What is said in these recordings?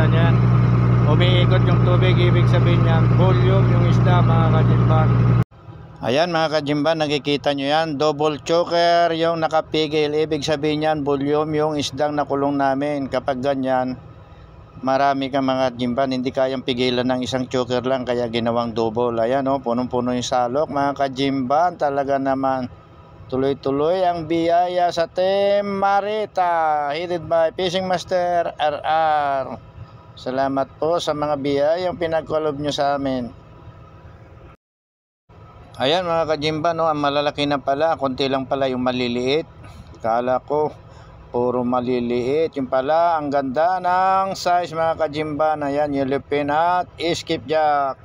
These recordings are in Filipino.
nakikita nyo yan, umiikot yung tubig, ibig sabihin yan volume yung isda mga kajimban. Ayan mga kajimban, nakikita nyo yan, double choker yung nakapigil, ibig sabihin yan volume yung isdang nakulong namin. Kapag ganyan, marami ka mga kajimban, hindi kayang pigilan ng isang choker lang, kaya ginawang double. Ayan o, punong-puno yung salok mga kajimban, talaga naman. Tuloy-tuloy ang biyaya sa Team Marita, headed by Fishing Master RR. Salamat po sa mga biyayang pinagkalob nyo sa amin. Ayan mga kajimba, no, ang malalaki na pala, konti lang pala yung maliliit. Kala ko puro maliliit, yung pala ang ganda ng size mga kajimba. Ayan, yellowfin at skipjack.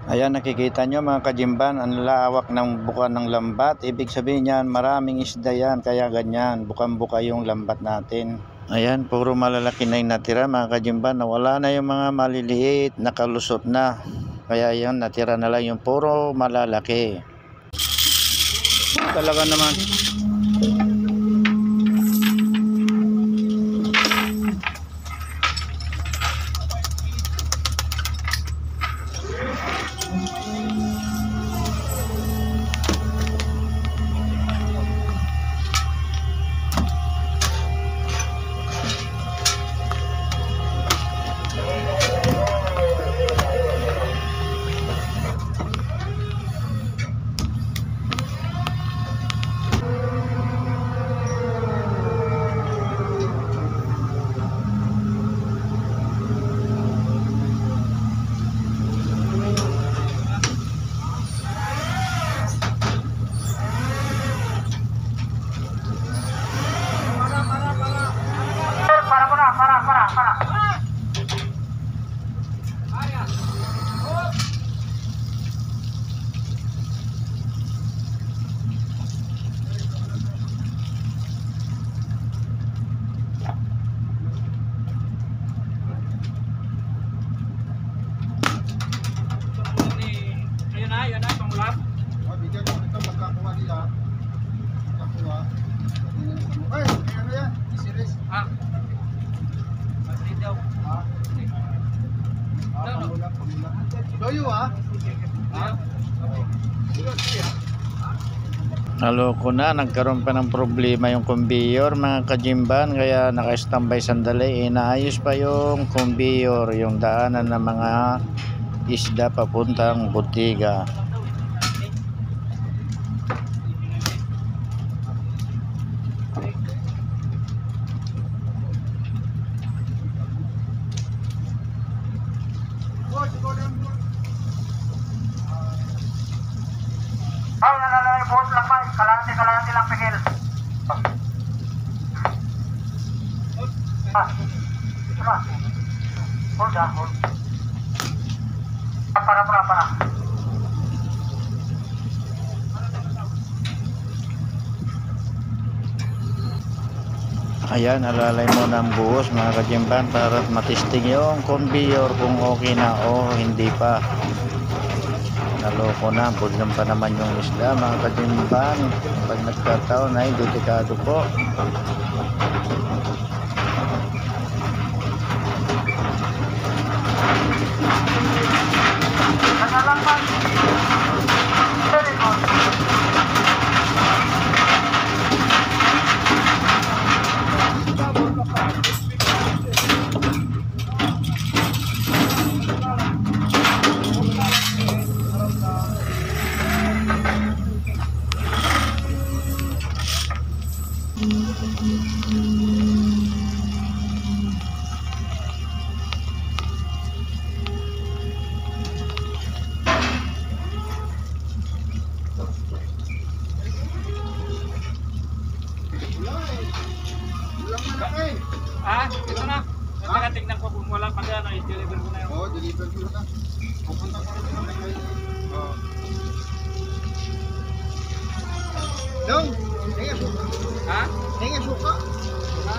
Ayan, nakikita nyo mga kajimban, ang lawak ng buka ng lambat. Ibig sabihin yan, maraming isda yan, kaya ganyan, bukang-buka yung lambat natin. Ayan, puro malalaki na yung natira mga kajimban. Nawala na yung mga maliliit, nakalusot na. Kaya yan, natira na lang yung puro malalaki. Talaga naman. Para. Ayun na, pangulap. Bigyan mo ito, magkakuha nila. Magkakuha. Ay, ano yan? Isiris. Naloko na, nagkaroon pa ng problema yung conveyor mga kajimban, kaya naka-standby sandali. Inaayos pa yung conveyor, yung daanan ng mga isda papuntang botiga. Ay, nalalay boss lang ba? Kalahati lang pigil. Ito na. Hold. Para. Ayan, nalalay mo ng buhos mga kajimban para matisting yung conveyor kung okay na o hindi pa. Naloko na, budlam pa naman yung isda mga kajimban. Pag nagkataon ay delikado po. Ito na. Tingnan ko kung wala pa dyan, i-deliver ko na yun. Oo, deliver ko na. Pupunta ko na kayo. Dong, tingnan suka. Ha? Tingnan suka. Ha?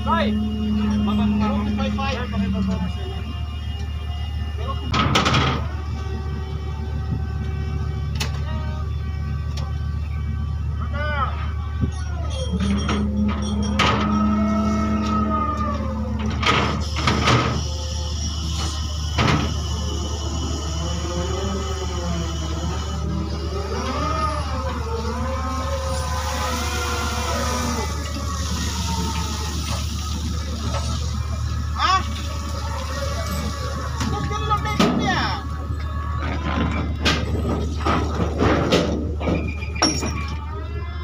Hoy! Mabang 55.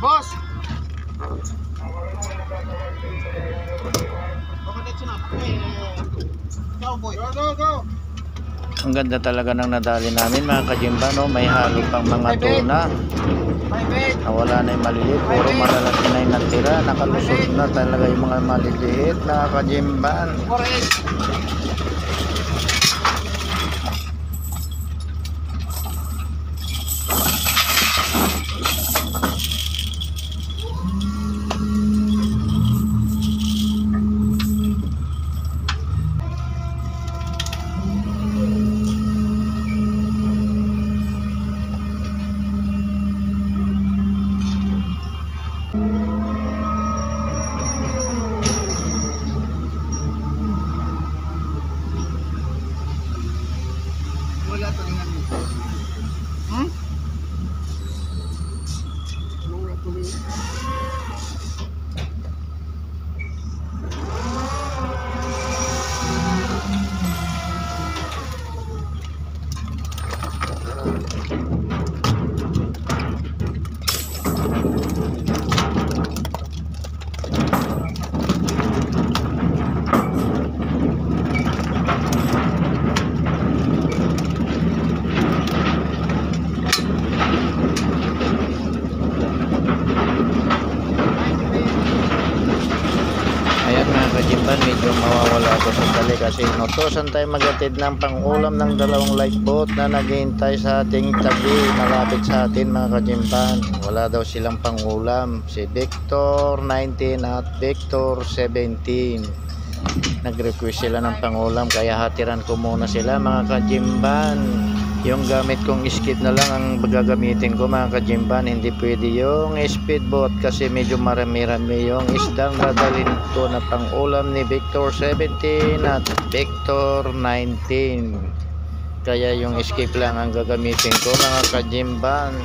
Boss! Go! Ang ganda talaga ng nadali namin mga kajimba, no? May halo pang mga tuna. Nawala na yung maliliit, puro malalaki na yung natira. Nakalusot na talaga yung mga maliliit mga kajimban. Wala tulingan mo. Wala tulingan. Ayan mga kajimban, medyo mawawala ako sa tali kasi inutosan tayo magatid ng pangulam ng dalawang lifeboat na naghihintay sa ating tabi malapit sa atin mga kajimban. Wala daw silang pangulam, si Victor 19 at Victor 17. Nag-request sila ng pangulam kaya hatiran ko muna sila mga kajimban. Yung gamit kong skid na lang ang gagamitin ko mga kajimban, hindi pwede yung speedboat kasi medyo marami-rami yung isdang dadalhin ko na pangulam ni Victor 17 at Victor 19. Kaya yung skid lang ang gagamitin ko mga kajimban.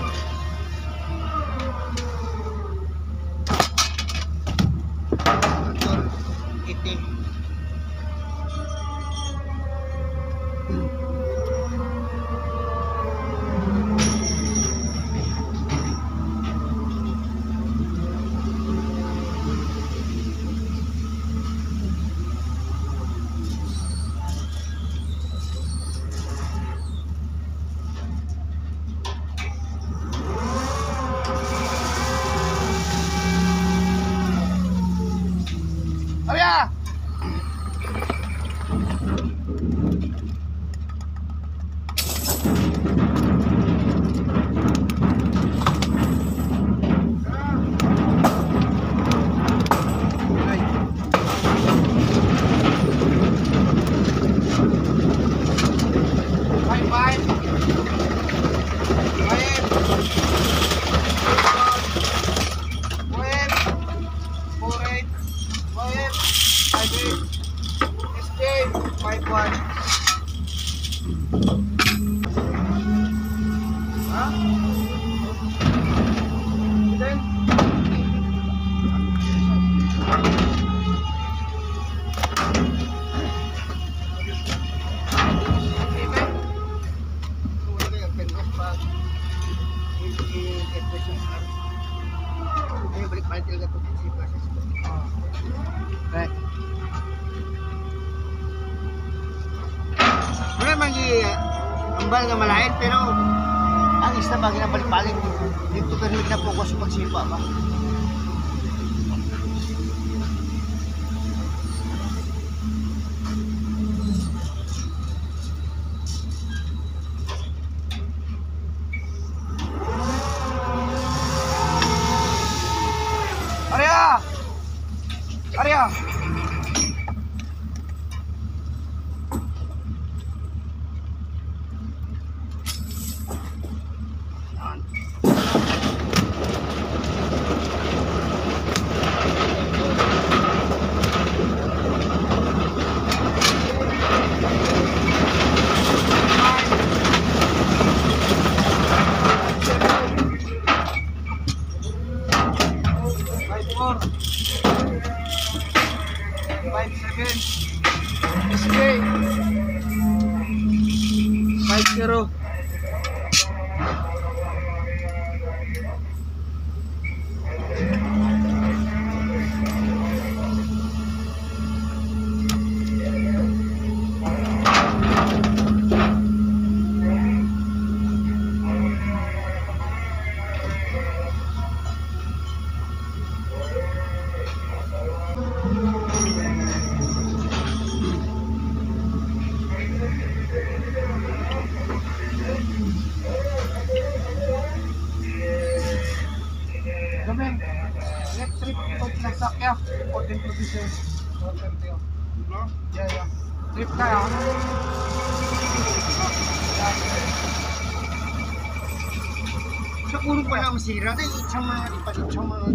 Arya! Ambal nga malain pero ang isda ba ginabalik-balik dito pero na focus sa pagsipa ba. Arya! Arya! SK 50. Gaming, electric pag nagsakya, 14 provision. Yeah. Trip kaya. Sa puro pala masira na isang mga ipalit sa mga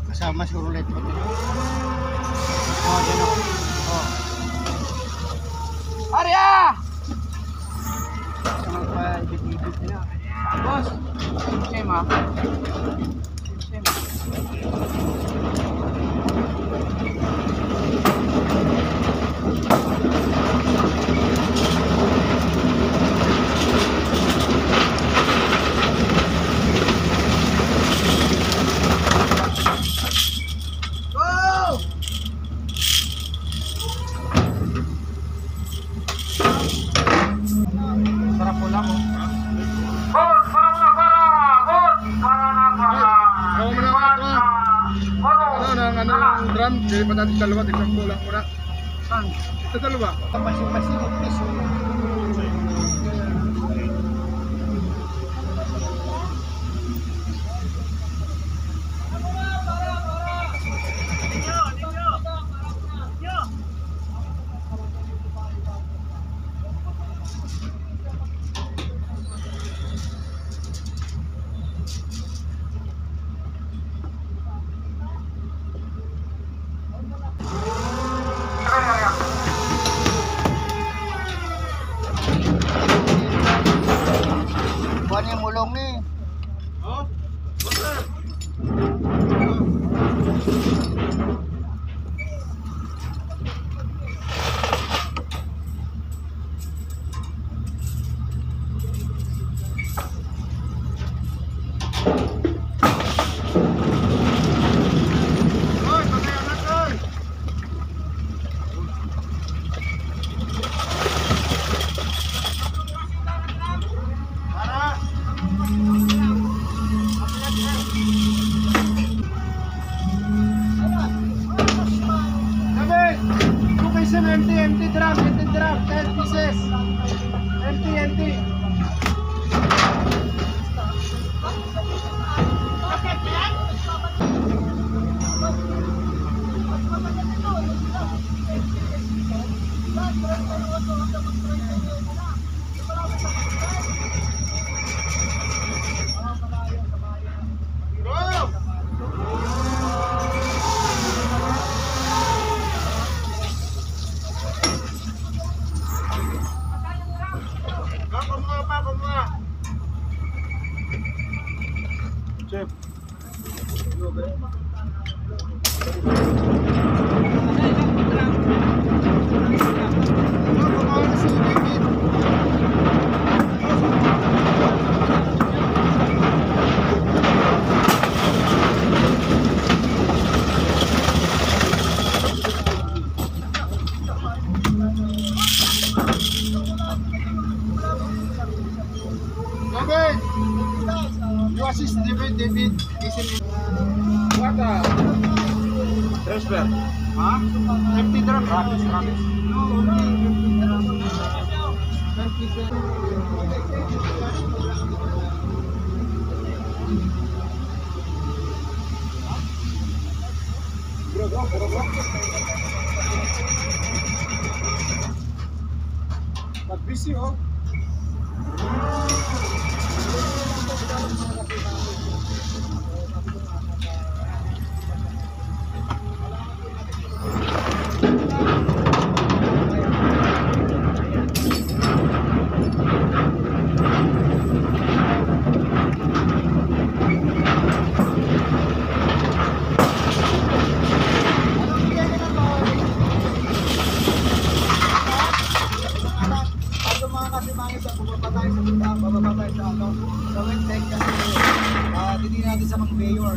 kasama si Roulette pa ito. Gano'n. Arya! Sama pa ibig-ibig nila. Boss! Same ha? Same. Drum, jadi pa natin dalawa, tignan ko lang muna. Saan? Ito dalawa. Pasing-pasing piso. Buwan yung mulong ni. Oh? Chef. Okay. You assist David. What? Transfer. Ha? Empty drum. Rabbis. No, only empty drum. But busy, oh. Bababa tayo sa ano, sa Wentec kasi hindi natin sa mga mayor.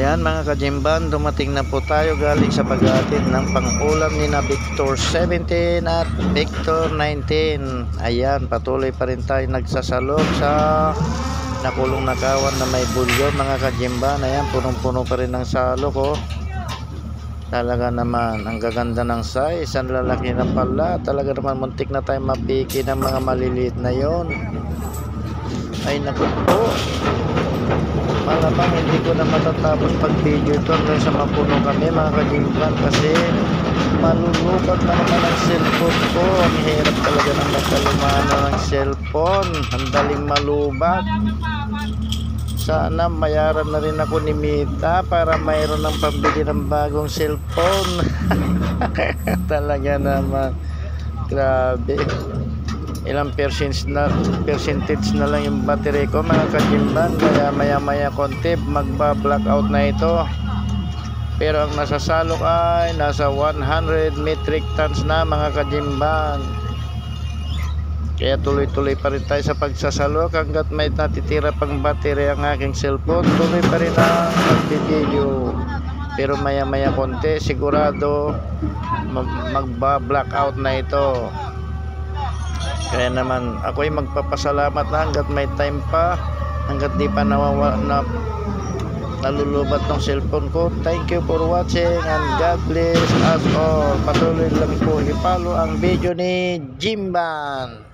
Ayan mga kajimban, dumating na po tayo galing sa paghatid ng pang-ulam ni na Victor 17 at Victor 19. Ayan, patuloy pa rin tayo nagsasalok sa nakulong na kawan na may bulyo mga kajimban. Ayan, punong-puno pa rin ng salok oh. Talaga naman, ang gaganda ng size, ang lalaki na pala. Talaga naman, muntik na tayo mapiki ng mga maliliit na yon. Ay naku po, malamang hindi ko na matatapos pag video ito dahil sa mapuno kami mga kajimban, kasi malulubat na naman ang cellphone ko. Ang hirap talaga ng makalumano ng cellphone, ang daling malubat. Sana mayaran na rin ako ni Mita para mayroon ng pambili ng bagong cellphone. Talaga naman, grabe. Ilang percentage na lang yung battery ko mga kajimban, kaya maya konti magba-blackout na ito. Pero ang nasasalok ay nasa 100 metric tons na mga kajimban. Kaya tuloy-tuloy pa rin tayo sa pagsasalok hanggat may natitira pang battery ang aking cellphone. Tuloy pa rin ang pag-video. Pero maya konti sigurado magba-blackout na ito. Kaya naman ako'y magpapasalamat na hanggat may time pa, hanggat di pa nalulubat ng cellphone ko. Thank you for watching and God bless us all. Patuloy lang po i-follow ang video ni Jimban.